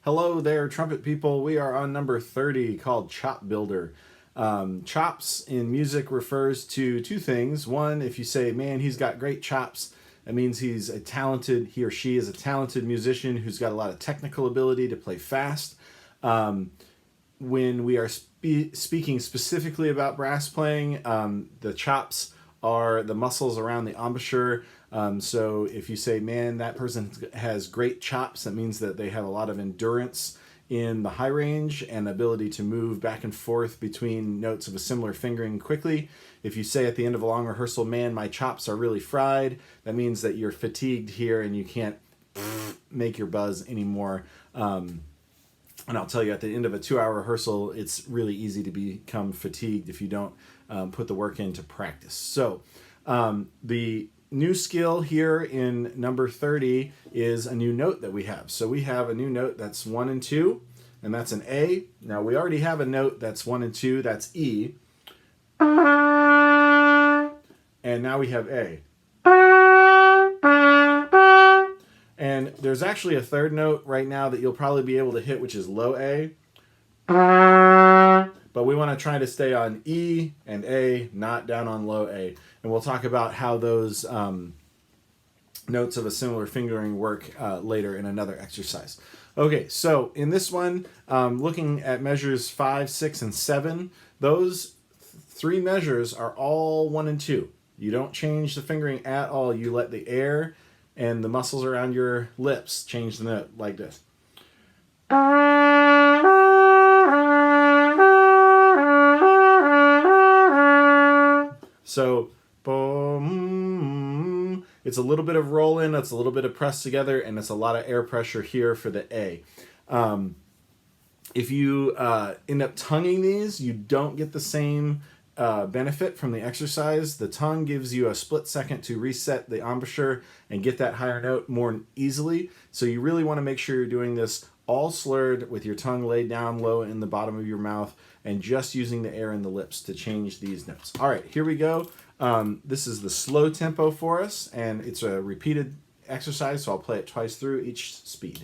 Hello there, trumpet people. We are on number 30 called Chop Builder. Chops in music refers to two things. One, if you say, man, he's got great chops, that means he or she is a talented musician who's got a lot of technical ability to play fast. When we are speaking specifically about brass playing, the chops are the muscles around the embouchure. So if you say, man, that person has great chops, that means that they have a lot of endurance in the high range and ability to move back and forth between notes of a similar fingering quickly. If you say at the end of a long rehearsal, man, my chops are really fried, that means that you're fatigued here and you can't make your buzz anymore. And I'll tell you, at the end of a 2-hour rehearsal, it's really easy to become fatigued if you don't put the work in to practice. So the new skill here in number 30 is a new note that we have. So we have a new note that's 1 and 2, and that's an A. Now we already have a note that's 1 and 2, that's E. And now we have A. And there's actually a third note right now that you'll probably be able to hit, which is low A. But we want to try to stay on E and A, not down on low A. And we'll talk about how those notes of a similar fingering work later in another exercise. Okay, so in this one, looking at measures 5, 6, and 7, those three measures are all 1 and 2. You don't change the fingering at all. You let the air and the muscles around your lips change the note like this. So, boom, it's a little bit of roll in, it's a little bit of press together, and it's a lot of air pressure here for the A. If you end up tonguing these, you don't get the same benefit from the exercise. The tongue gives you a split second to reset the embouchure and get that higher note more easily. So you really want to make sure you're doing this all slurred with your tongue laid down low in the bottom of your mouth and just using the air in the lips to change these notes. All right, here we go. This is the slow tempo for us, and it's a repeated exercise, so I'll play it twice through each speed.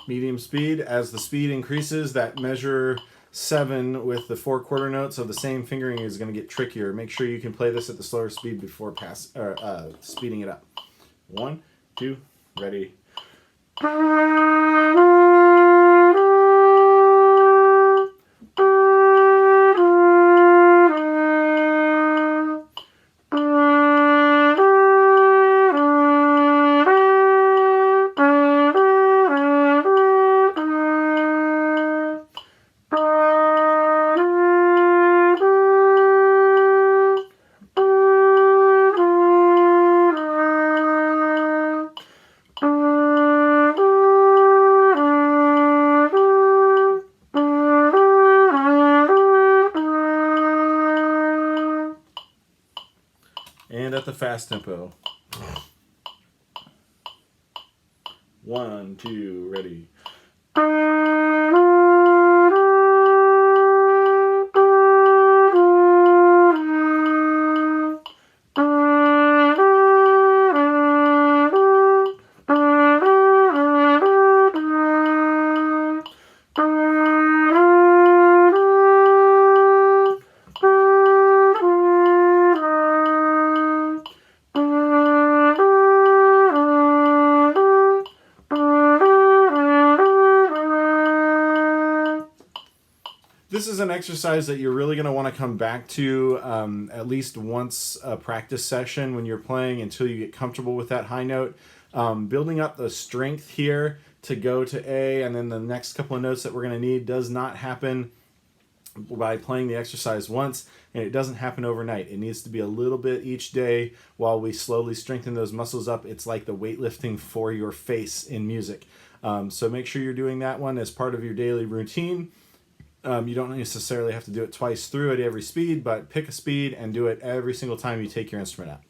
Medium speed. As the speed increases, that measure 7 with the 4 quarter notes of the same fingering is going to get trickier. Make sure you can play this at the slower speed before speeding it up. 1, 2, ready. And at the fast tempo. 1, 2, ready. this is an exercise that you're really going to want to come back to at least once a practice session when you're playing until you get comfortable with that high note. Building up the strength here to go to A, and then the next couple of notes that we're going to need does not happen by playing the exercise once, and it doesn't happen overnight. It needs to be a little bit each day while we slowly strengthen those muscles up. It's like the weightlifting for your face in music. So make sure you're doing that one as part of your daily routine. You don't necessarily have to do it twice through at every speed, but pick a speed and do it every single time you take your instrument out.